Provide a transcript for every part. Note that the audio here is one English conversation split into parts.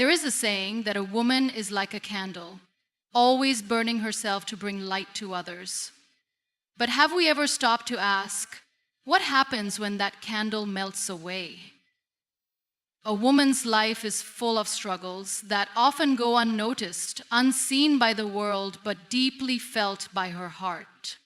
There is a saying that a woman is like a candle, always burning herself to bring light to others. But have we ever stopped to ask, what happens when that candle melts away? A woman's life is full of struggles that often go unnoticed, unseen by the world, but deeply felt by her heart.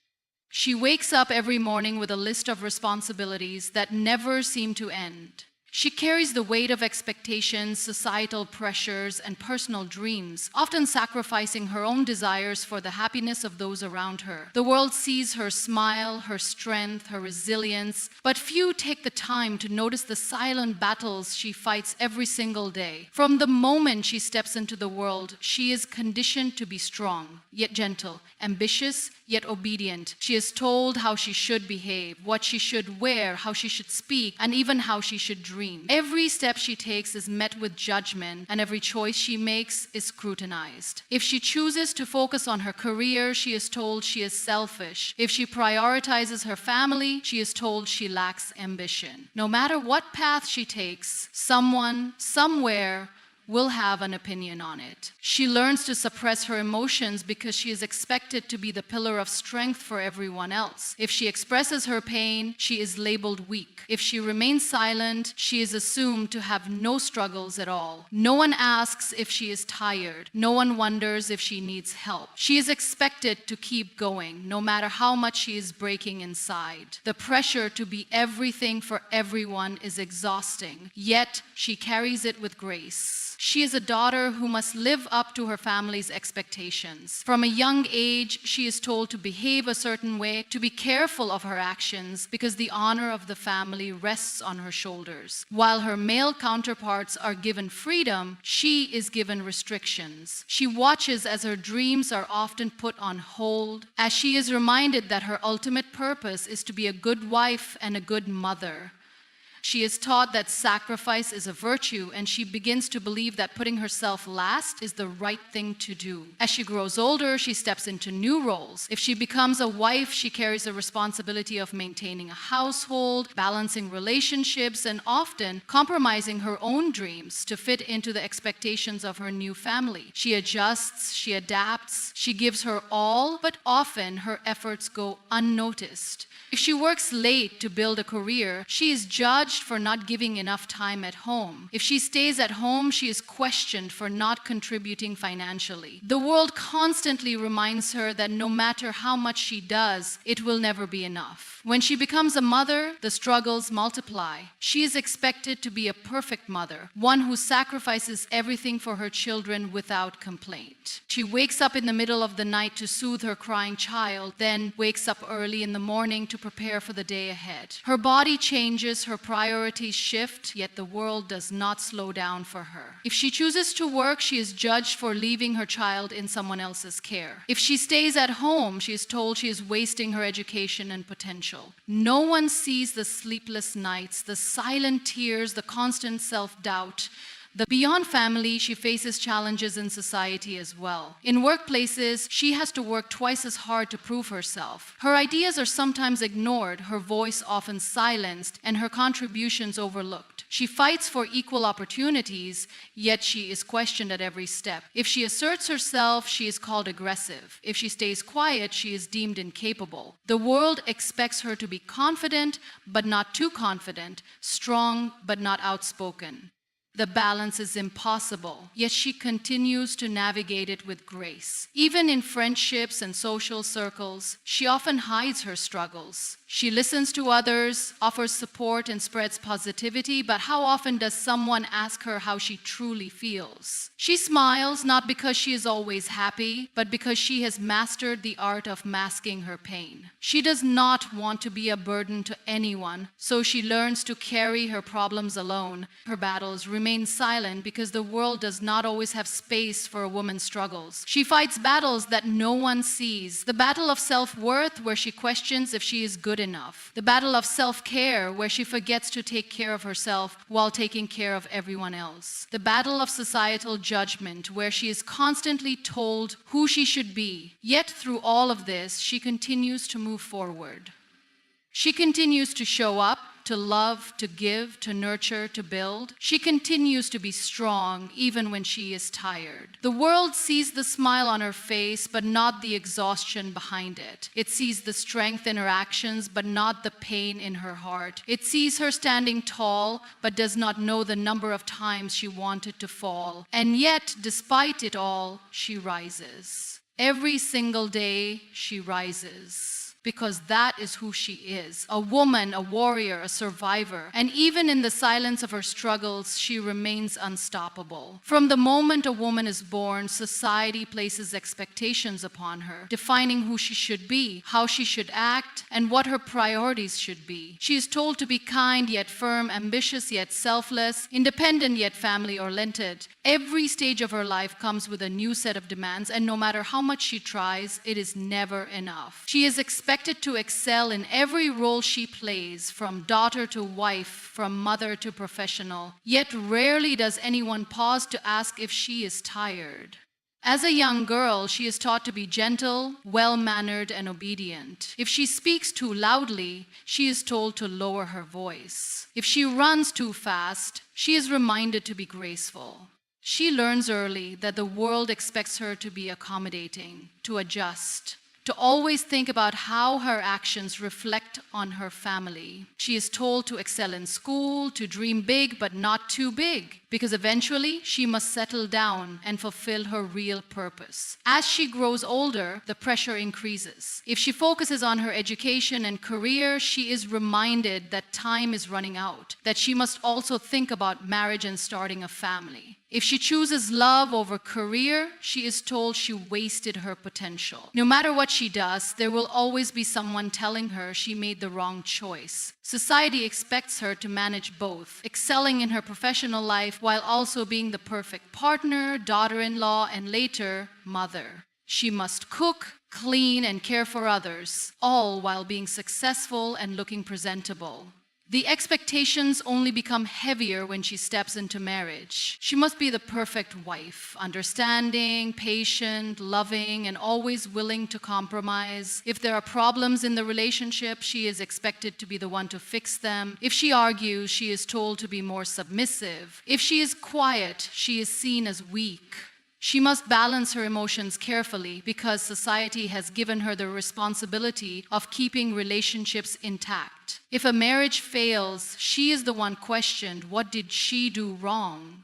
She wakes up every morning with a list of responsibilities that never seem to end. She carries the weight of expectations, societal pressures, and personal dreams, often sacrificing her own desires for the happiness of those around her. The world sees her smile, her strength, her resilience, but few take the time to notice the silent battles she fights every single day. From the moment she steps into the world, she is conditioned to be strong, yet gentle, ambitious, yet obedient. She is told how she should behave, what she should wear, how she should speak, and even how she should dream. Every step she takes is met with judgment, and every choice she makes is scrutinized. If she chooses to focus on her career, she is told she is selfish. If she prioritizes her family, she is told she lacks ambition. No matter what path she takes, someone, somewhere, will have an opinion on it. She learns to suppress her emotions because she is expected to be the pillar of strength for everyone else. If she expresses her pain, she is labeled weak. If she remains silent, she is assumed to have no struggles at all. No one asks if she is tired. No one wonders if she needs help. She is expected to keep going, no matter how much she is breaking inside. The pressure to be everything for everyone is exhausting, yet she carries it with grace. She is a daughter who must live up to her family's expectations. From a young age, she is told to behave a certain way, to be careful of her actions, because the honor of the family rests on her shoulders. While her male counterparts are given freedom, she is given restrictions. She watches as her dreams are often put on hold, as she is reminded that her ultimate purpose is to be a good wife and a good mother. She is taught that sacrifice is a virtue, and she begins to believe that putting herself last is the right thing to do. As she grows older, she steps into new roles. If she becomes a wife, she carries the responsibility of maintaining a household, balancing relationships, and often compromising her own dreams to fit into the expectations of her new family. She adjusts, she adapts, she gives her all, but often her efforts go unnoticed. If she works late to build a career, she is judged for not giving enough time at home. If she stays at home, she is questioned for not contributing financially. The world constantly reminds her that no matter how much she does, it will never be enough. When she becomes a mother, the struggles multiply. She is expected to be a perfect mother, one who sacrifices everything for her children without complaint. She wakes up in the middle of the night to soothe her crying child, then wakes up early in the morning to prepare for the day ahead. Her body changes, her priorities shift, yet the world does not slow down for her. If she chooses to work, she is judged for leaving her child in someone else's care. If she stays at home, she is told she is wasting her education and potential. No one sees the sleepless nights, the silent tears, the constant self-doubt. Beyond family, she faces challenges in society as well. In workplaces, she has to work twice as hard to prove herself. Her ideas are sometimes ignored, her voice often silenced, and her contributions overlooked. She fights for equal opportunities, yet she is questioned at every step. If she asserts herself, she is called aggressive. If she stays quiet, she is deemed incapable. The world expects her to be confident, but not too confident, strong, but not outspoken. The balance is impossible, yet she continues to navigate it with grace. Even in friendships and social circles, she often hides her struggles. She listens to others, offers support, and spreads positivity, but how often does someone ask her how she truly feels? She smiles not because she is always happy, but because she has mastered the art of masking her pain. She does not want to be a burden to anyone, so she learns to carry her problems alone. Her battles remain silent because the world does not always have space for a woman's struggles. She fights battles that no one sees. The battle of self-worth, where she questions if she is good enough. The battle of self-care, where she forgets to take care of herself while taking care of everyone else. The battle of societal judgment, where she is constantly told who she should be. Yet through all of this, she continues to move forward. She continues to show up, to love, to give, to nurture, to build. She continues to be strong even when she is tired. The world sees the smile on her face, but not the exhaustion behind it. It sees the strength in her actions, but not the pain in her heart. It sees her standing tall, but does not know the number of times she wanted to fall. And yet, despite it all, she rises. Every single day, she rises. Because that is who she is. A woman, a warrior, a survivor. And even in the silence of her struggles, she remains unstoppable. From the moment a woman is born, society places expectations upon her, defining who she should be, how she should act, and what her priorities should be. She is told to be kind yet firm, ambitious yet selfless, independent yet family-oriented. Every stage of her life comes with a new set of demands, and no matter how much she tries, it is never enough. She is expected to excel in every role she plays, from daughter to wife, from mother to professional. Yet rarely does anyone pause to ask if she is tired. As a young girl, she is taught to be gentle, well-mannered, and obedient. If she speaks too loudly, she is told to lower her voice. If she runs too fast, she is reminded to be graceful. She learns early that the world expects her to be accommodating, to adjust, to always think about how her actions reflect on her family. She is told to excel in school, to dream big but not too big, because eventually she must settle down and fulfill her real purpose. As she grows older, the pressure increases. If she focuses on her education and career, she is reminded that time is running out, that she must also think about marriage and starting a family. If she chooses love over career, she is told she wasted her potential. No matter what she does, there will always be someone telling her she made the wrong choice. Society expects her to manage both, excelling in her professional life while also being the perfect partner, daughter-in-law, and later, mother. She must cook, clean, and care for others, all while being successful and looking presentable. The expectations only become heavier when she steps into marriage. She must be the perfect wife, understanding, patient, loving, and always willing to compromise. If there are problems in the relationship, she is expected to be the one to fix them. If she argues, she is told to be more submissive. If she is quiet, she is seen as weak. She must balance her emotions carefully because society has given her the responsibility of keeping relationships intact. If a marriage fails, she is the one questioned. What did she do wrong?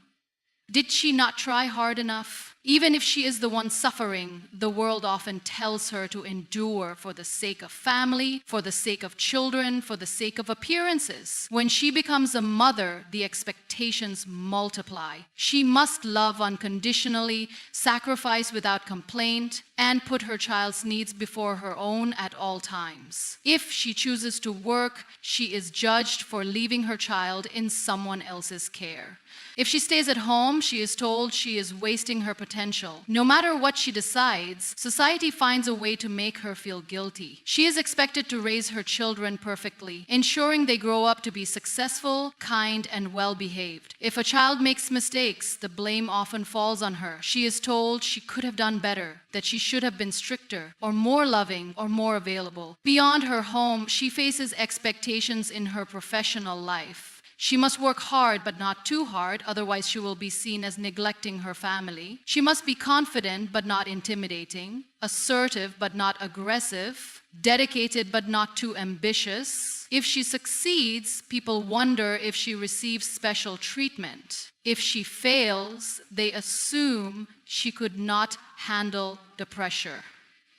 Did she not try hard enough? Even if she is the one suffering, the world often tells her to endure for the sake of family, for the sake of children, for the sake of appearances. When she becomes a mother, the expectations multiply. She must love unconditionally, sacrifice without complaint, and put her child's needs before her own at all times. If she chooses to work, she is judged for leaving her child in someone else's care. If she stays at home, she is told she is wasting her potential. No matter what she decides, society finds a way to make her feel guilty. She is expected to raise her children perfectly, ensuring they grow up to be successful, kind, and well-behaved. If a child makes mistakes, the blame often falls on her. She is told she could have done better, that she should have been stricter, or more loving, or more available. Beyond her home, she faces expectations in her professional life. She must work hard, but not too hard, otherwise she will be seen as neglecting her family. She must be confident, but not intimidating, assertive, but not aggressive, dedicated, but not too ambitious. If she succeeds, people wonder if she receives special treatment. If she fails, they assume she could not handle the pressure.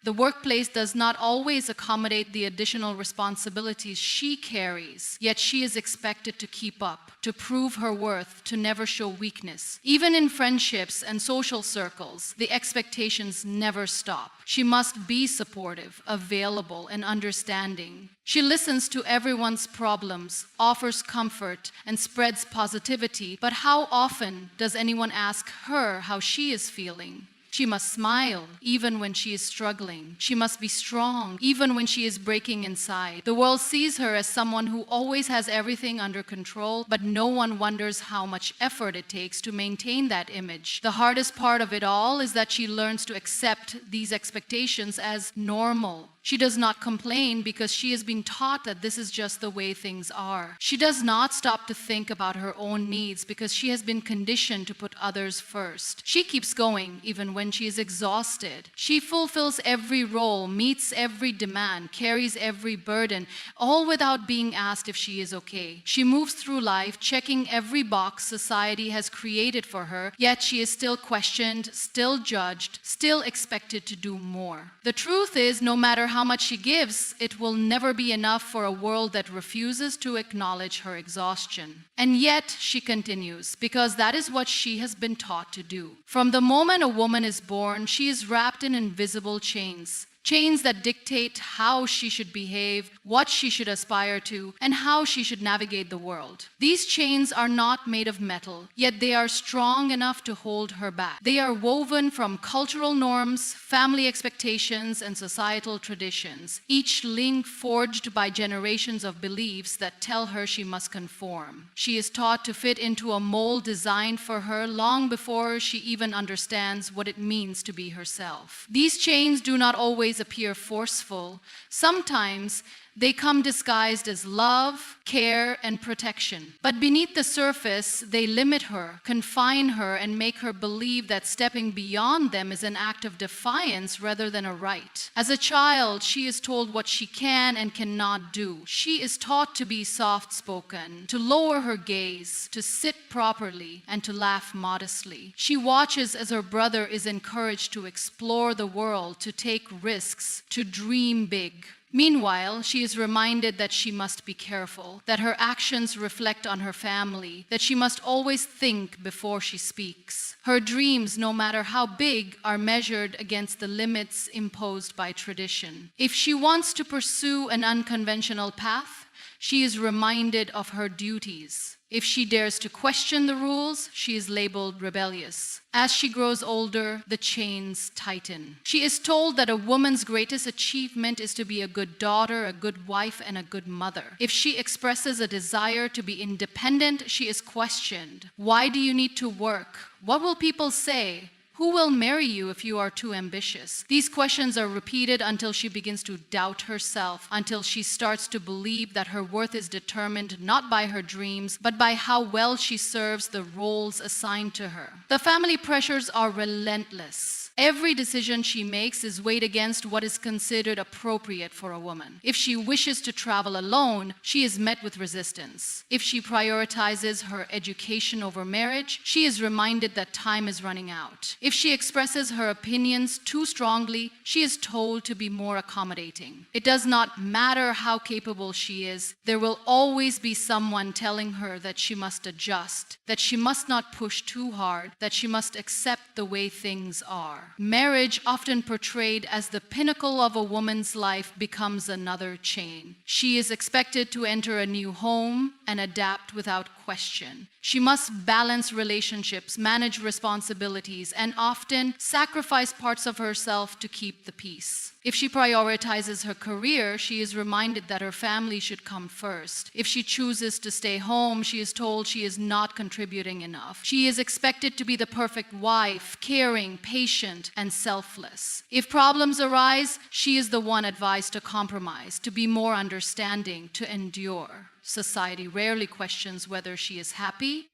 The workplace does not always accommodate the additional responsibilities she carries, yet she is expected to keep up, to prove her worth, to never show weakness. Even in friendships and social circles, the expectations never stop. She must be supportive, available, and understanding. She listens to everyone's problems, offers comfort, and spreads positivity. But how often does anyone ask her how she is feeling? She must smile even when she is struggling. She must be strong even when she is breaking inside. The world sees her as someone who always has everything under control, but no one wonders how much effort it takes to maintain that image. The hardest part of it all is that she learns to accept these expectations as normal. She does not complain because she has been taught that this is just the way things are. She does not stop to think about her own needs because she has been conditioned to put others first. She keeps going even when she is exhausted. She fulfills every role, meets every demand, carries every burden, all without being asked if she is okay. She moves through life checking every box society has created for her, yet she is still questioned, still judged, still expected to do more. The truth is, no matter how much she gives, it will never be enough for a world that refuses to acknowledge her exhaustion. And yet, she continues, because that is what she has been taught to do. From the moment a woman is born, she is wrapped in invisible chains. Chains that dictate how she should behave, what she should aspire to, and how she should navigate the world. These chains are not made of metal, yet they are strong enough to hold her back. They are woven from cultural norms, family expectations, and societal traditions, each link forged by generations of beliefs that tell her she must conform. She is taught to fit into a mold designed for her long before she even understands what it means to be herself. These chains do not always appear forceful. Sometimes they come disguised as love, care, and protection. But beneath the surface, they limit her, confine her, and make her believe that stepping beyond them is an act of defiance rather than a right. As a child, she is told what she can and cannot do. She is taught to be soft-spoken, to lower her gaze, to sit properly, and to laugh modestly. She watches as her brother is encouraged to explore the world, to take risks, to dream big. Meanwhile, she is reminded that she must be careful, that her actions reflect on her family, that she must always think before she speaks. Her dreams, no matter how big, are measured against the limits imposed by tradition. If she wants to pursue an unconventional path, she is reminded of her duties. If she dares to question the rules, she is labeled rebellious. As she grows older, the chains tighten. She is told that a woman's greatest achievement is to be a good daughter, a good wife, and a good mother. If she expresses a desire to be independent, she is questioned. Why do you need to work? What will people say? Who will marry you if you are too ambitious? These questions are repeated until she begins to doubt herself, until she starts to believe that her worth is determined not by her dreams, but by how well she serves the roles assigned to her. The family pressures are relentless. Every decision she makes is weighed against what is considered appropriate for a woman. If she wishes to travel alone, she is met with resistance. If she prioritizes her education over marriage, she is reminded that time is running out. If she expresses her opinions too strongly, she is told to be more accommodating. It does not matter how capable she is, there will always be someone telling her that she must adjust, that she must not push too hard, that she must accept the way things are. Marriage, often portrayed as the pinnacle of a woman's life, becomes another chain. She is expected to enter a new home and adapt without question. She must balance relationships, manage responsibilities, and often sacrifice parts of herself to keep the peace. If she prioritizes her career, she is reminded that her family should come first. If she chooses to stay home, she is told she is not contributing enough. She is expected to be the perfect wife, caring, patient, and selfless. If problems arise, she is the one advised to compromise, to be more understanding, to endure. Society rarely questions whether she is happy.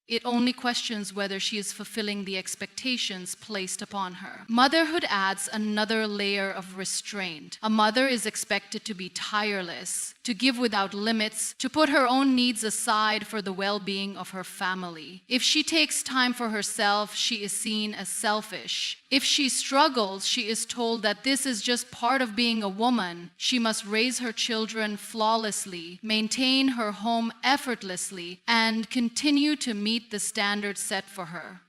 It only questions whether she is fulfilling the expectations placed upon her. Motherhood adds another layer of restraint. A mother is expected to be tireless, to give without limits, to put her own needs aside for the well-being of her family. If she takes time for herself, she is seen as selfish. If she struggles, she is told that this is just part of being a woman. She must raise her children flawlessly, maintain her home effortlessly, and continue to meet the standards set for her.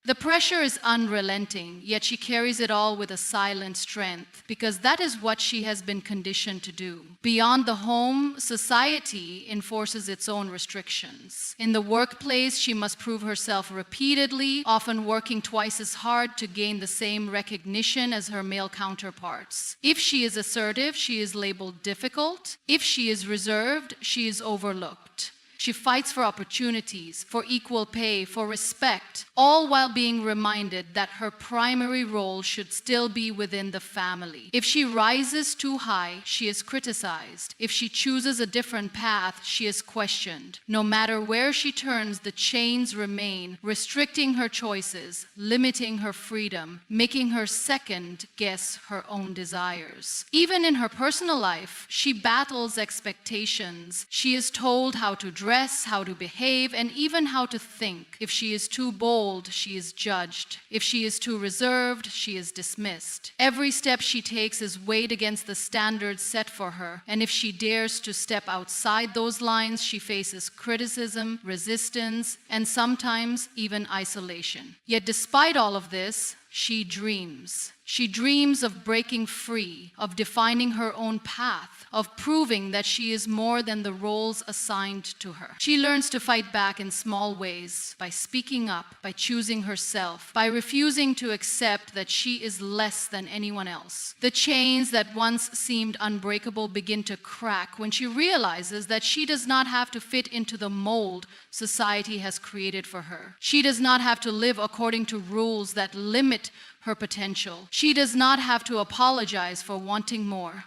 The pressure is unrelenting, yet she carries it all with a silent strength, because that is what she has been conditioned to do. Beyond the home, society enforces its own restrictions. In the workplace, she must prove herself repeatedly, often working twice as hard to gain the same recognition as her male counterparts. If she is assertive, she is labeled difficult. If she is reserved, she is overlooked. She fights for opportunities, for equal pay, for respect, all while being reminded that her primary role should still be within the family. If she rises too high, she is criticized. If she chooses a different path, she is questioned. No matter where she turns, the chains remain, restricting her choices, limiting her freedom, making her second guess her own desires. Even in her personal life, she battles expectations. She is told how to dress, how to behave, and even how to think. If she is too bold, she is judged. If she is too reserved, she is dismissed. Every step she takes is weighed against the standards set for her, and if she dares to step outside those lines, she faces criticism, resistance, and sometimes even isolation. Yet despite all of this, she dreams. She dreams of breaking free, of defining her own path, of proving that she is more than the roles assigned to her. She learns to fight back in small ways, by speaking up, by choosing herself, by refusing to accept that she is less than anyone else. The chains that once seemed unbreakable begin to crack when she realizes that she does not have to fit into the mold society has created for her. She does not have to live according to rules that limit her potential. She does not have to apologize for wanting more.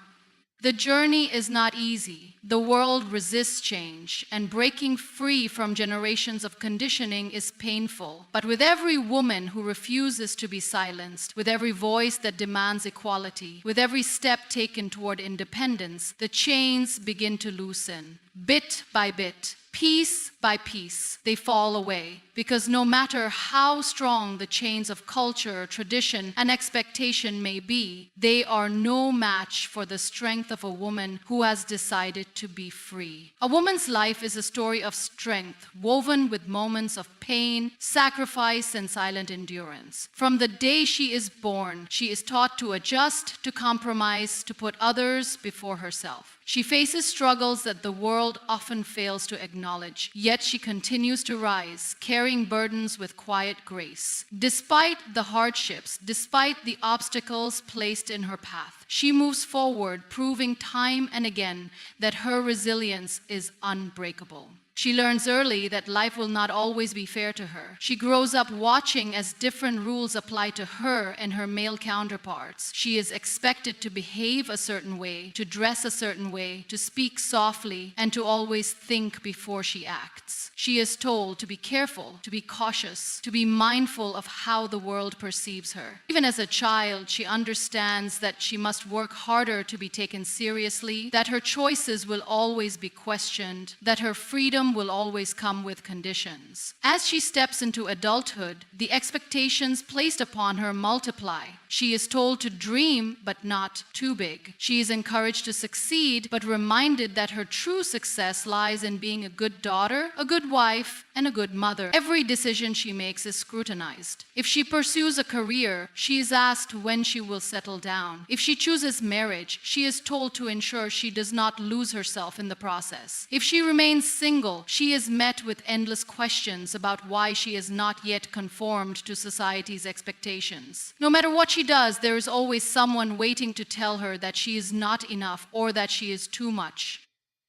The journey is not easy. The world resists change, and breaking free from generations of conditioning is painful. But with every woman who refuses to be silenced, with every voice that demands equality, with every step taken toward independence, the chains begin to loosen. Bit by bit, piece by piece, they fall away. Because no matter how strong the chains of culture, tradition, and expectation may be, they are no match for the strength of a woman who has decided to be free. A woman's life is a story of strength, woven with moments of pain, sacrifice, and silent endurance. From the day she is born, she is taught to adjust, to compromise, to put others before herself. She faces struggles that the world often fails to acknowledge, yet she continues to rise, carrying burdens with quiet grace. Despite the hardships, despite the obstacles placed in her path, she moves forward, proving time and again that her resilience is unbreakable. She learns early that life will not always be fair to her. She grows up watching as different rules apply to her and her male counterparts. She is expected to behave a certain way, to dress a certain way, to speak softly, and to always think before she acts. She is told to be careful, to be cautious, to be mindful of how the world perceives her. Even as a child, she understands that she must work harder to be taken seriously, that her choices will always be questioned, that her freedom will always come with conditions. As she steps into adulthood, the expectations placed upon her multiply. She is told to dream, but not too big. She is encouraged to succeed, but reminded that her true success lies in being a good daughter, a good wife, and a good mother. Every decision she makes is scrutinized. If she pursues a career, she is asked when she will settle down. If she chooses marriage, she is told to ensure she does not lose herself in the process. If she remains single, she is met with endless questions about why she is not yet conformed to society's expectations. No matter what she does, there is always someone waiting to tell her that she is not enough or that she is too much.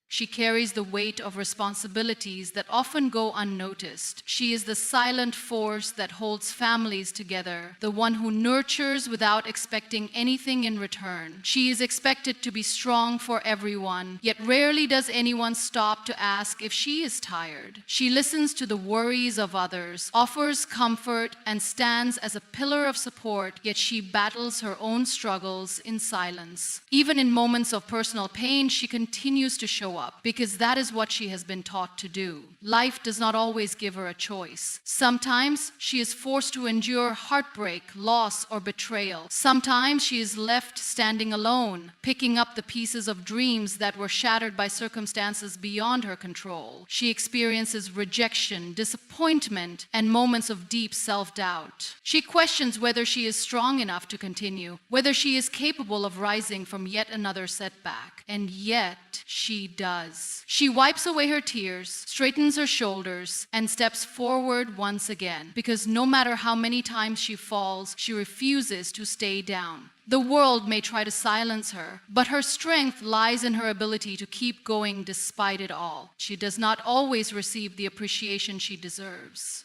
She carries the weight of responsibilities that often go unnoticed. She is the silent force that holds families together, the one who nurtures without expecting anything in return. She is expected to be strong for everyone, yet rarely does anyone stop to ask if she is tired. She listens to the worries of others, offers comfort, and stands as a pillar of support, yet she battles her own struggles in silence. Even in moments of personal pain, she continues to show up, because that is what she has been taught to do. Life does not always give her a choice. Sometimes she is forced to endure heartbreak, loss, or betrayal. Sometimes she is left standing alone, picking up the pieces of dreams that were shattered by circumstances beyond her control. She experiences rejection, disappointment, and moments of deep self-doubt. She questions whether she is strong enough to continue, whether she is capable of rising from yet another setback. And yet, she does. She wipes away her tears, straightens her shoulders, and steps forward once again, because no matter how many times she falls, she refuses to stay down. The world may try to silence her, but her strength lies in her ability to keep going despite it all. She does not always receive the appreciation she deserves.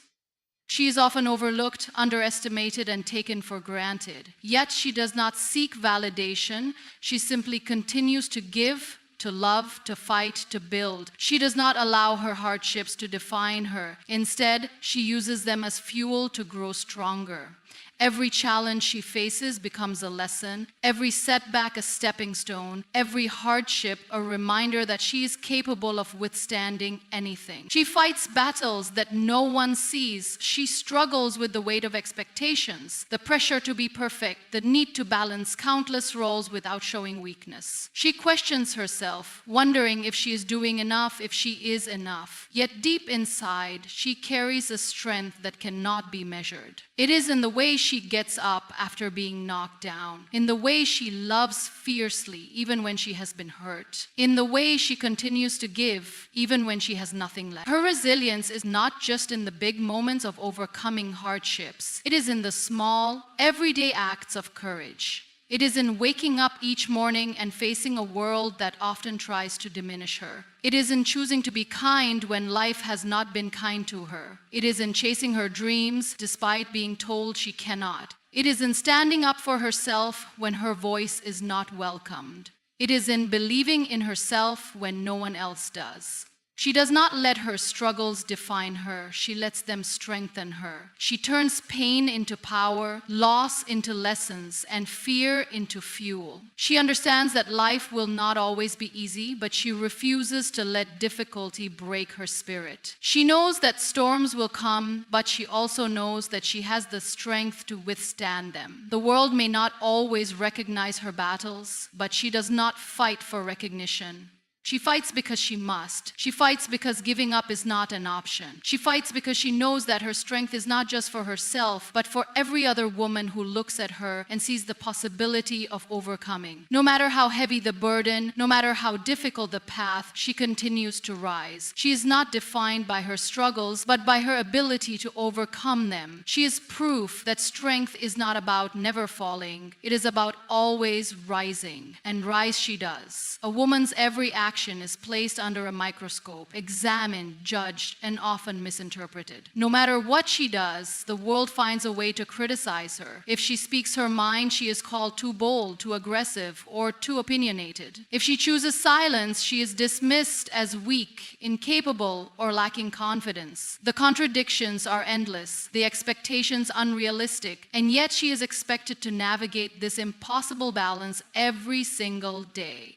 She is often overlooked, underestimated, and taken for granted. Yet she does not seek validation. She simply continues to give, to love, to fight, to build. She does not allow her hardships to define her. Instead, she uses them as fuel to grow stronger. Every challenge she faces becomes a lesson, every setback a stepping stone, every hardship a reminder that she is capable of withstanding anything. She fights battles that no one sees. She struggles with the weight of expectations, the pressure to be perfect, the need to balance countless roles without showing weakness. She questions herself, wondering if she is doing enough, if she is enough. Yet deep inside, she carries a strength that cannot be measured. It is in the way she gets up after being knocked down, in the way she loves fiercely even when she has been hurt, in the way she continues to give even when she has nothing left. Her resilience is not just in the big moments of overcoming hardships. It is in the small, everyday acts of courage. It is in waking up each morning and facing a world that often tries to diminish her. It is in choosing to be kind when life has not been kind to her. It is in chasing her dreams despite being told she cannot. It is in standing up for herself when her voice is not welcomed. It is in believing in herself when no one else does. She does not let her struggles define her. She lets them strengthen her. She turns pain into power, loss into lessons, and fear into fuel. She understands that life will not always be easy, but she refuses to let difficulty break her spirit. She knows that storms will come, but she also knows that she has the strength to withstand them. The world may not always recognize her battles, but she does not fight for recognition. She fights because she must. She fights because giving up is not an option. She fights because she knows that her strength is not just for herself, but for every other woman who looks at her and sees the possibility of overcoming. No matter how heavy the burden, no matter how difficult the path, she continues to rise. She is not defined by her struggles, but by her ability to overcome them. She is proof that strength is not about never falling. It is about always rising. And rise she does. A woman's every action is placed under a microscope, examined, judged, and often misinterpreted. No matter what she does, the world finds a way to criticize her. If she speaks her mind, she is called too bold, too aggressive, or too opinionated. If she chooses silence, she is dismissed as weak, incapable, or lacking confidence. The contradictions are endless, the expectations unrealistic, and yet she is expected to navigate this impossible balance every single day.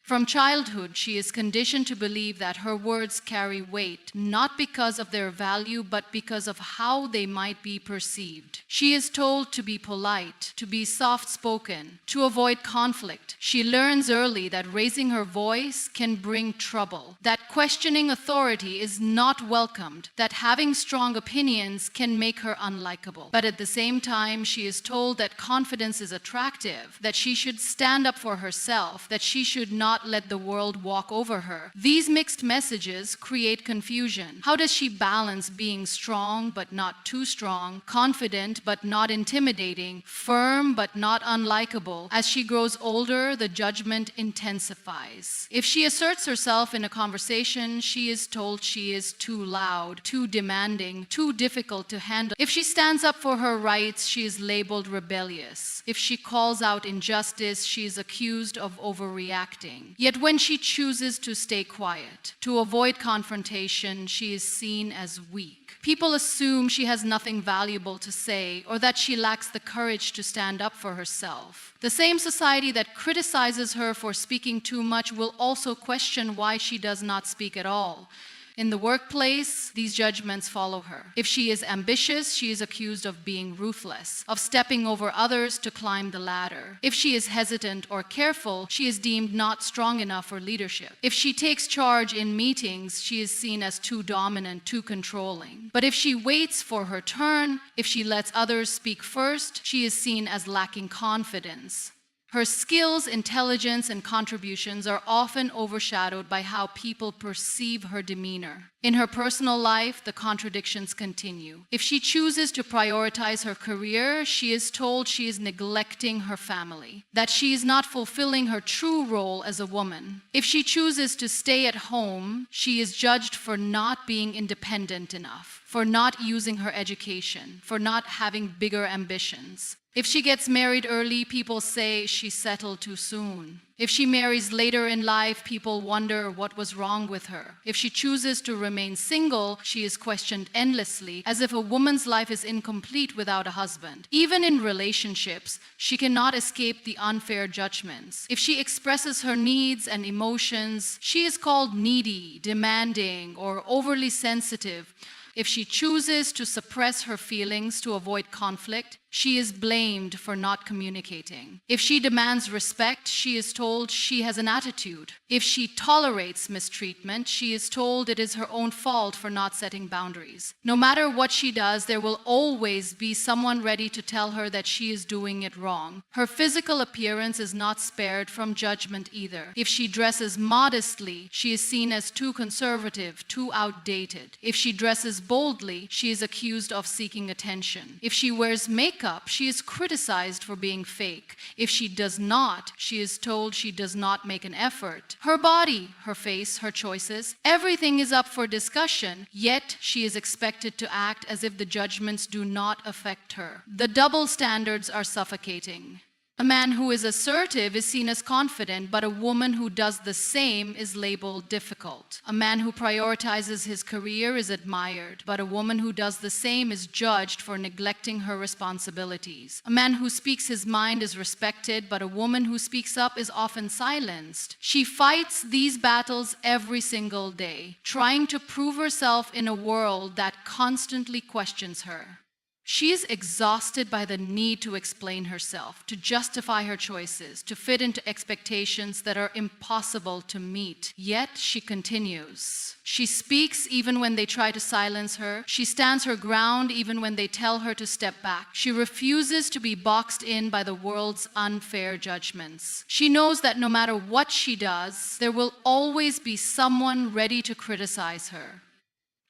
From childhood, she is conditioned to believe that her words carry weight, not because of their value, but because of how they might be perceived. She is told to be polite, to be soft-spoken, to avoid conflict. She learns early that raising her voice can bring trouble, that questioning authority is not welcomed, that having strong opinions can make her unlikable. But at the same time, she is told that confidence is attractive, that she should stand up for herself, that she should not let the world walk over her. These mixed messages create confusion. How does she balance being strong but not too strong, confident but not intimidating, firm but not unlikable? As she grows older, the judgment intensifies. If she asserts herself in a conversation, she is told she is too loud, too demanding, too difficult to handle. If she stands up for her rights, she is labeled rebellious. If she calls out injustice, she is accused of overreacting. Yet when she chooses to stay quiet, to avoid confrontation, she is seen as weak. People assume she has nothing valuable to say or that she lacks the courage to stand up for herself. The same society that criticizes her for speaking too much will also question why she does not speak at all. In the workplace, these judgments follow her. If she is ambitious, she is accused of being ruthless, of stepping over others to climb the ladder. If she is hesitant or careful, she is deemed not strong enough for leadership. If she takes charge in meetings, she is seen as too dominant, too controlling. But if she waits for her turn, if she lets others speak first, she is seen as lacking confidence. Her skills, intelligence, and contributions are often overshadowed by how people perceive her demeanor. In her personal life, the contradictions continue. If she chooses to prioritize her career, she is told she is neglecting her family, that she is not fulfilling her true role as a woman. If she chooses to stay at home, she is judged for not being independent enough, for not using her education, for not having bigger ambitions. If she gets married early, people say she settled too soon. If she marries later in life, people wonder what was wrong with her. If she chooses to remain single, she is questioned endlessly, as if a woman's life is incomplete without a husband. Even in relationships, she cannot escape the unfair judgments. If she expresses her needs and emotions, she is called needy, demanding, or overly sensitive. If she chooses to suppress her feelings to avoid conflict, she is blamed for not communicating. If she demands respect, she is told she has an attitude. If she tolerates mistreatment, she is told it is her own fault for not setting boundaries. No matter what she does, there will always be someone ready to tell her that she is doing it wrong. Her physical appearance is not spared from judgment either. If she dresses modestly, she is seen as too conservative, too outdated. If she dresses boldly, she is accused of seeking attention. If she wears makeup, she is criticized for being fake. If she does not, she is told she does not make an effort. Her body, her face, her choices, everything is up for discussion, yet she is expected to act as if the judgments do not affect her. The double standards are suffocating. A man who is assertive is seen as confident, but a woman who does the same is labeled difficult. A man who prioritizes his career is admired, but a woman who does the same is judged for neglecting her responsibilities. A man who speaks his mind is respected, but a woman who speaks up is often silenced. She fights these battles every single day, trying to prove herself in a world that constantly questions her. She is exhausted by the need to explain herself, to justify her choices, to fit into expectations that are impossible to meet. Yet she continues. She speaks even when they try to silence her. She stands her ground even when they tell her to step back. She refuses to be boxed in by the world's unfair judgments. She knows that no matter what she does, there will always be someone ready to criticize her.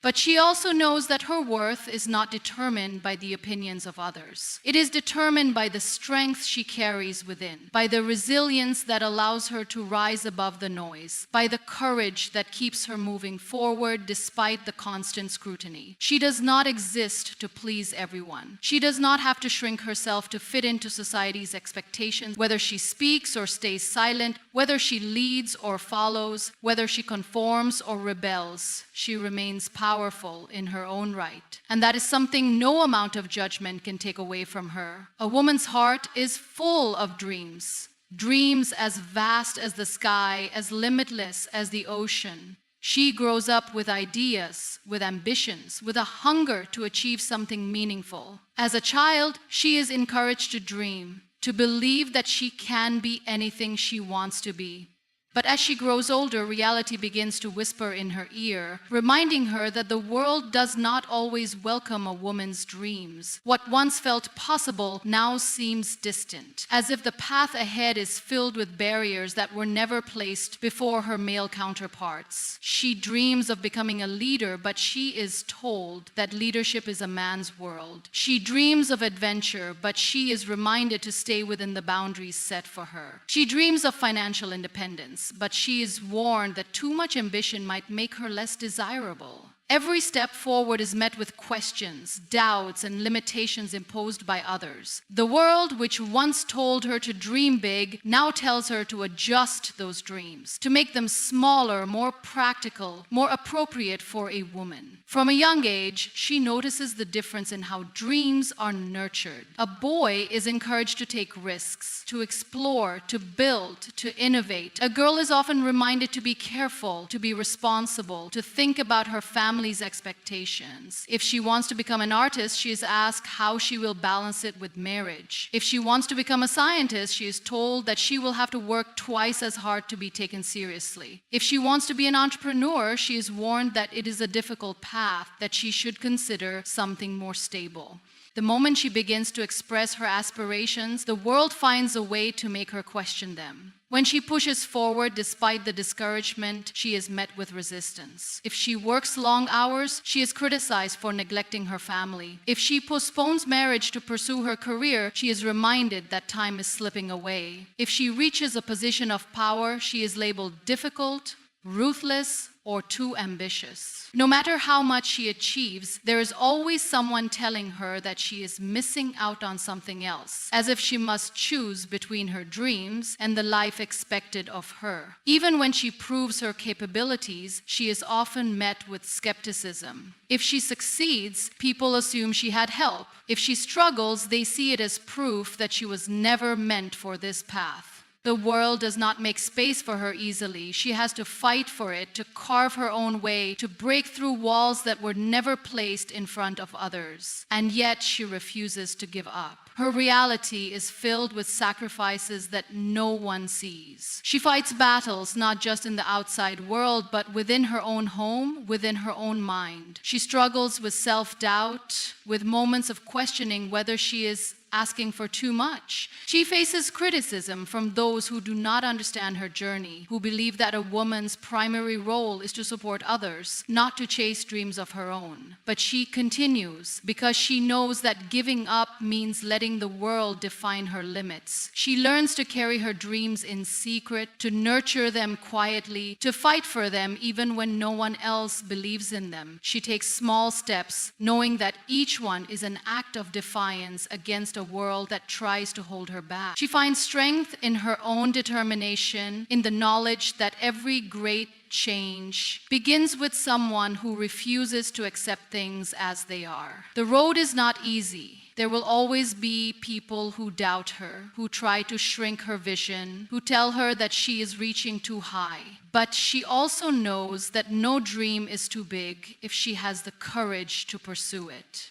But she also knows that her worth is not determined by the opinions of others. It is determined by the strength she carries within, by the resilience that allows her to rise above the noise, by the courage that keeps her moving forward despite the constant scrutiny. She does not exist to please everyone. She does not have to shrink herself to fit into society's expectations, whether she speaks or stays silent, whether she leads or follows, whether she conforms or rebels. She remains powerful in her own right. And that is something no amount of judgment can take away from her. A woman's heart is full of dreams. Dreams as vast as the sky, as limitless as the ocean. She grows up with ideas, with ambitions, with a hunger to achieve something meaningful. As a child, she is encouraged to dream, to believe that she can be anything she wants to be. But as she grows older, reality begins to whisper in her ear, reminding her that the world does not always welcome a woman's dreams. What once felt possible now seems distant, as if the path ahead is filled with barriers that were never placed before her male counterparts. She dreams of becoming a leader, but she is told that leadership is a man's world. She dreams of adventure, but she is reminded to stay within the boundaries set for her. She dreams of financial independence, but she is warned that too much ambition might make her less desirable. Every step forward is met with questions, doubts, and limitations imposed by others. The world, which once told her to dream big, now tells her to adjust those dreams, to make them smaller, more practical, more appropriate for a woman. From a young age, she notices the difference in how dreams are nurtured. A boy is encouraged to take risks, to explore, to build, to innovate. A girl is often reminded to be careful, to be responsible, to think about her family's expectations. If she wants to become an artist, she is asked how she will balance it with marriage. If she wants to become a scientist, she is told that she will have to work twice as hard to be taken seriously. If she wants to be an entrepreneur, she is warned that it is a difficult path, that she should consider something more stable. The moment she begins to express her aspirations, the world finds a way to make her question them. When she pushes forward despite the discouragement, she is met with resistance. If she works long hours, she is criticized for neglecting her family. If she postpones marriage to pursue her career, she is reminded that time is slipping away. If she reaches a position of power, she is labeled difficult, ruthless, or too ambitious. No matter how much she achieves, there is always someone telling her that she is missing out on something else, as if she must choose between her dreams and the life expected of her. Even when she proves her capabilities, she is often met with skepticism. If she succeeds, people assume she had help. If she struggles, they see it as proof that she was never meant for this path. The world does not make space for her easily. She has to fight for it, to carve her own way, to break through walls that were never placed in front of others. And yet she refuses to give up. Her reality is filled with sacrifices that no one sees. She fights battles not just in the outside world, but within her own home, within her own mind. She struggles with self-doubt, with moments of questioning whether she is asking for too much. She faces criticism from those who do not understand her journey, who believe that a woman's primary role is to support others, not to chase dreams of her own. But she continues because she knows that giving up means letting the world define her limits. She learns to carry her dreams in secret, to nurture them quietly, to fight for them even when no one else believes in them. She takes small steps, knowing that each one is an act of defiance against a world that tries to hold her back. She finds strength in her own determination, in the knowledge that every great change begins with someone who refuses to accept things as they are. The road is not easy. There will always be people who doubt her, who try to shrink her vision, who tell her that she is reaching too high. But she also knows that no dream is too big if she has the courage to pursue it.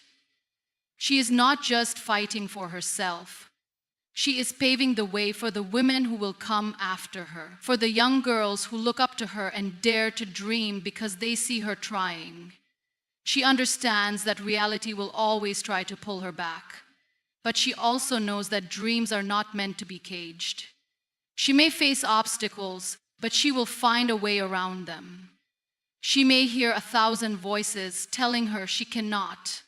She is not just fighting for herself. She is paving the way for the women who will come after her, for the young girls who look up to her and dare to dream because they see her trying. She understands that reality will always try to pull her back, but she also knows that dreams are not meant to be caged. She may face obstacles, but she will find a way around them. She may hear 1,000 voices telling her she cannot,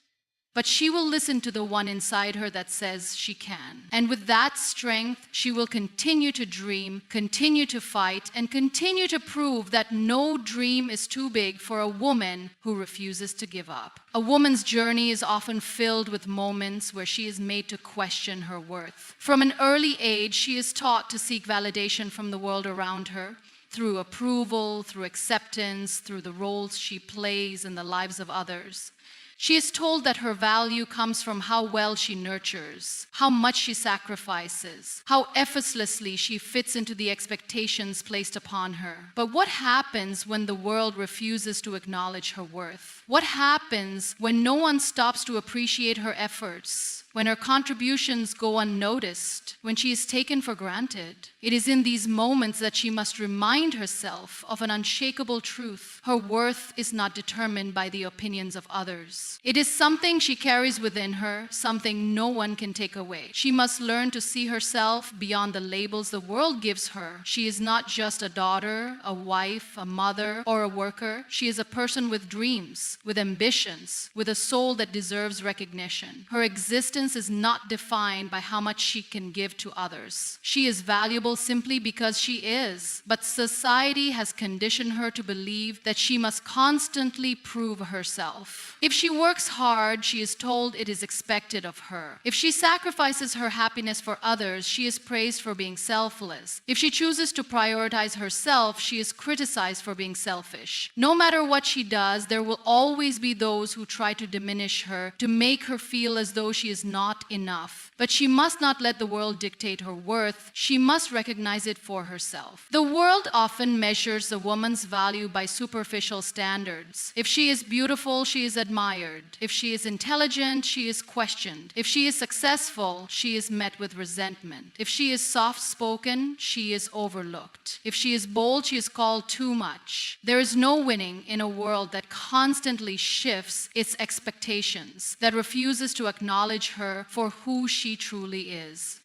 but she will listen to the one inside her that says she can. And with that strength, she will continue to dream, continue to fight, and continue to prove that no dream is too big for a woman who refuses to give up. A woman's journey is often filled with moments where she is made to question her worth. From an early age, she is taught to seek validation from the world around her, through approval, through acceptance, through the roles she plays in the lives of others. She is told that her value comes from how well she nurtures, how much she sacrifices, how effortlessly she fits into the expectations placed upon her. But what happens when the world refuses to acknowledge her worth? What happens when no one stops to appreciate her efforts? When her contributions go unnoticed, when she is taken for granted? It is in these moments that she must remind herself of an unshakable truth. Her worth is not determined by the opinions of others. It is something she carries within her, something no one can take away. She must learn to see herself beyond the labels the world gives her. She is not just a daughter, a wife, a mother, or a worker. She is a person with dreams, with ambitions, with a soul that deserves recognition. Her existence is not defined by how much she can give to others. She is valuable simply because she is, but society has conditioned her to believe that she must constantly prove herself. If she works hard, she is told it is expected of her. If she sacrifices her happiness for others, she is praised for being selfless. If she chooses to prioritize herself, she is criticized for being selfish. No matter what she does, there will always be those who try to diminish her, to make her feel as though she is not enough. But she must not let the world dictate her worth. She must recognize it for herself. The world often measures a woman's value by superficial standards. If she is beautiful, she is admired. If she is intelligent, she is questioned. If she is successful, she is met with resentment. If she is soft-spoken, she is overlooked. If she is bold, she is called too much. There is no winning in a world that constantly constantly shifts its expectations, that refuses to acknowledge her for who she truly is.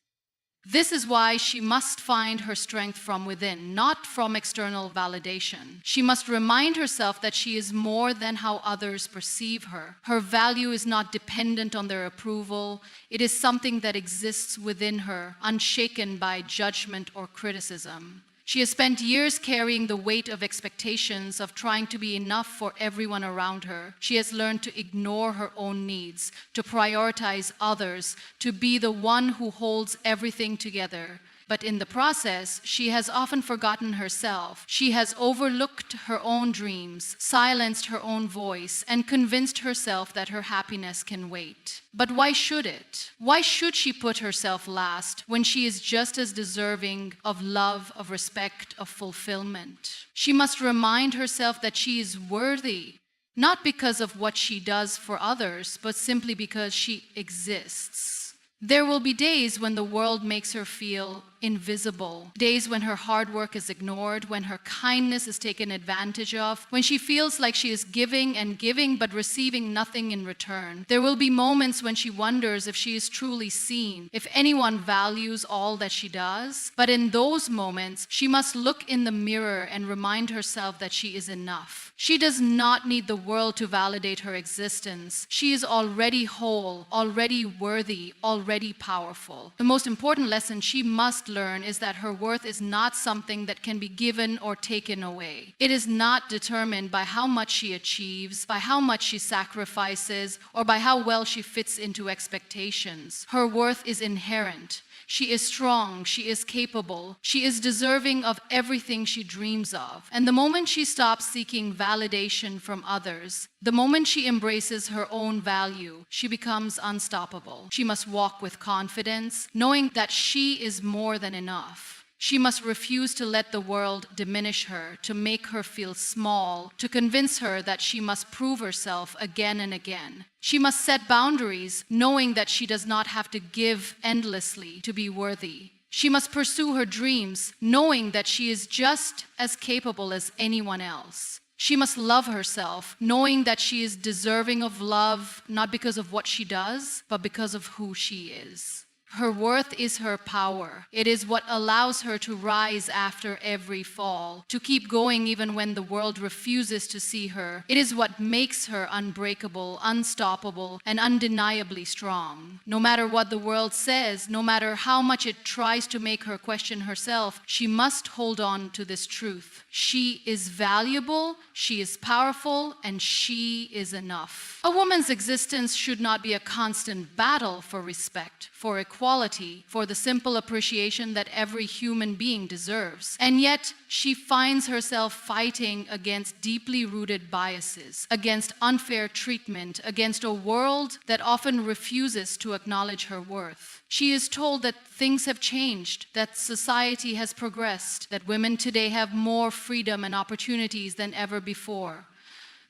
This is why she must find her strength from within, not from external validation. She must remind herself that she is more than how others perceive her. Her value is not dependent on their approval. It is something that exists within her, unshaken by judgment or criticism. She has spent years carrying the weight of expectations, of trying to be enough for everyone around her. She has learned to ignore her own needs, to prioritize others, to be the one who holds everything together. But in the process, she has often forgotten herself. She has overlooked her own dreams, silenced her own voice, and convinced herself that her happiness can wait. But why should it? Why should she put herself last when she is just as deserving of love, of respect, of fulfillment? She must remind herself that she is worthy, not because of what she does for others, but simply because she exists. There will be days when the world makes her feel invisible, days when her hard work is ignored, when her kindness is taken advantage of, when she feels like she is giving and giving but receiving nothing in return. There will be moments when she wonders if she is truly seen, if anyone values all that she does. But in those moments, she must look in the mirror and remind herself that she is enough. She does not need the world to validate her existence. She is already whole, already worthy, already powerful. The most important lesson she must learn is that her worth is not something that can be given or taken away. It is not determined by how much she achieves, by how much she sacrifices, or by how well she fits into expectations. Her worth is inherent. She is strong, she is capable, she is deserving of everything she dreams of. And the moment she stops seeking validation from others, the moment she embraces her own value, she becomes unstoppable. She must walk with confidence, knowing that she is more than enough. She must refuse to let the world diminish her, to make her feel small, to convince her that she must prove herself again and again. She must set boundaries, knowing that she does not have to give endlessly to be worthy. She must pursue her dreams, knowing that she is just as capable as anyone else. She must love herself, knowing that she is deserving of love, not because of what she does, but because of who she is. Her worth is her power. It is what allows her to rise after every fall, to keep going even when the world refuses to see her. It is what makes her unbreakable, unstoppable, and undeniably strong. No matter what the world says, no matter how much it tries to make her question herself, she must hold on to this truth. She is valuable, she is powerful, and she is enough. A woman's existence should not be a constant battle for respect, for equality, for the simple appreciation that every human being deserves. And yet, she finds herself fighting against deeply rooted biases, against unfair treatment, against a world that often refuses to acknowledge her worth. She is told that things have changed, that society has progressed, that women today have more freedom and opportunities than ever before.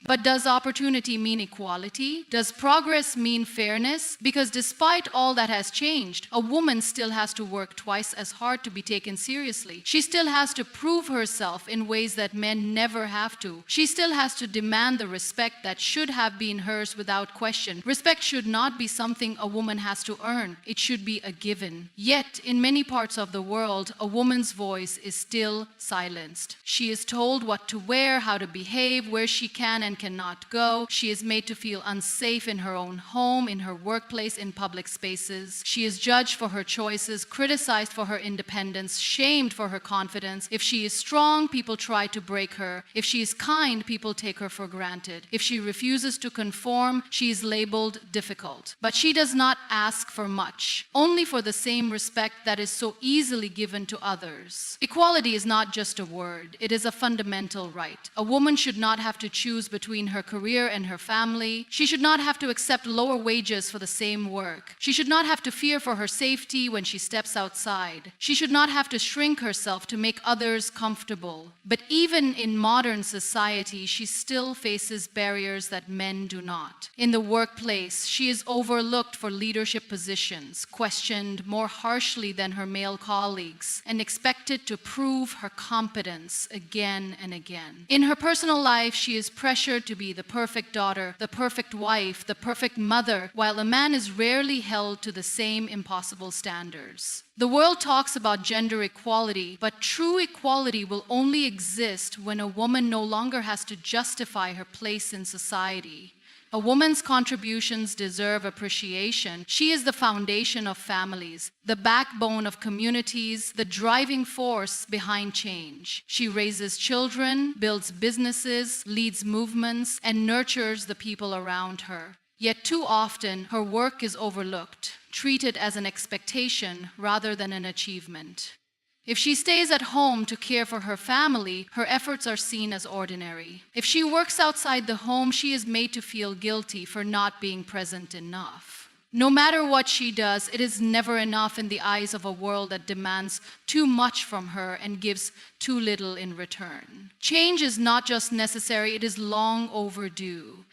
But does opportunity mean equality? Does progress mean fairness? Because despite all that has changed, a woman still has to work twice as hard to be taken seriously. She still has to prove herself in ways that men never have to. She still has to demand the respect that should have been hers without question. Respect should not be something a woman has to earn. It should be a given. Yet, in many parts of the world, a woman's voice is still silenced. She is told what to wear, how to behave, where she can and cannot go. She is made to feel unsafe in her own home, in her workplace, in public spaces. She is judged for her choices, criticized for her independence, shamed for her confidence. If she is strong, people try to break her. If she is kind, people take her for granted. If she refuses to conform, she is labeled difficult. But she does not ask for much, only for the same respect that is so easily given to others. Equality is not just a word, it is a fundamental right. A woman should not have to choose between her career and her family. She should not have to accept lower wages for the same work. She should not have to fear for her safety when she steps outside. She should not have to shrink herself to make others comfortable. But even in modern society, she still faces barriers that men do not. In the workplace, she is overlooked for leadership positions, questioned more harshly than her male colleagues, and expected to prove her competence again and again. In her personal life, she is pressured pressured to be the perfect daughter, the perfect wife, the perfect mother, while a man is rarely held to the same impossible standards. The world talks about gender equality, but true equality will only exist when a woman no longer has to justify her place in society. A woman's contributions deserve appreciation. She is the foundation of families, the backbone of communities, the driving force behind change. She raises children, builds businesses, leads movements, and nurtures the people around her. Yet too often, her work is overlooked, treated as an expectation rather than an achievement. If she stays at home to care for her family, her efforts are seen as ordinary. If she works outside the home, she is made to feel guilty for not being present enough. No matter what she does, it is never enough in the eyes of a world that demands too much from her and gives too little in return. Change is not just necessary, it is long overdue.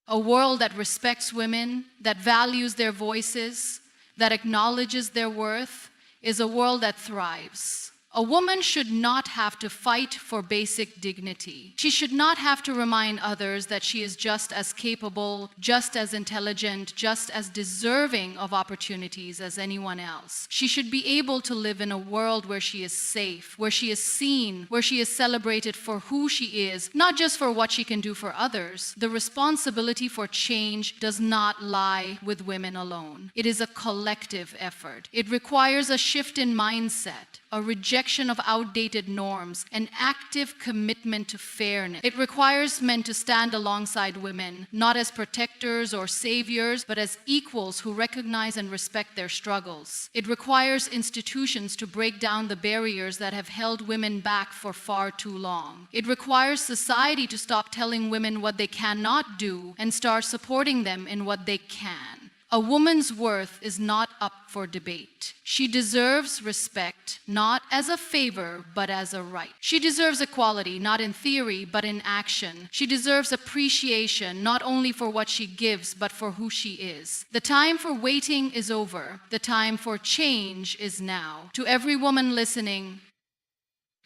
A world that respects women, that values their voices, that acknowledges their worth, is a world that thrives. A woman should not have to fight for basic dignity. She should not have to remind others that she is just as capable, just as intelligent, just as deserving of opportunities as anyone else. She should be able to live in a world where she is safe, where she is seen, where she is celebrated for who she is, not just for what she can do for others. The responsibility for change does not lie with women alone. It is a collective effort. It requires a shift in mindset, a rejection of outdated norms, an active commitment to fairness. It requires men to stand alongside women, not as protectors or saviors, but as equals who recognize and respect their struggles. It requires institutions to break down the barriers that have held women back for far too long. It requires society to stop telling women what they cannot do and start supporting them in what they can. A woman's worth is not up for debate. She deserves respect, not as a favor, but as a right. She deserves equality, not in theory, but in action. She deserves appreciation, not only for what she gives, but for who she is. The time for waiting is over. The time for change is now. To every woman listening,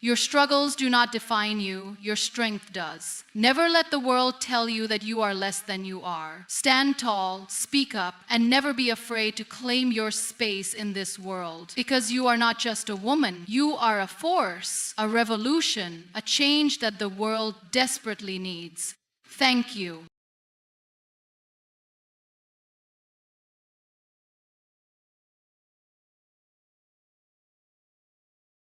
your struggles do not define you, your strength does. Never let the world tell you that you are less than you are. Stand tall, speak up, and never be afraid to claim your space in this world. Because you are not just a woman, you are a force, a revolution, a change that the world desperately needs. Thank you.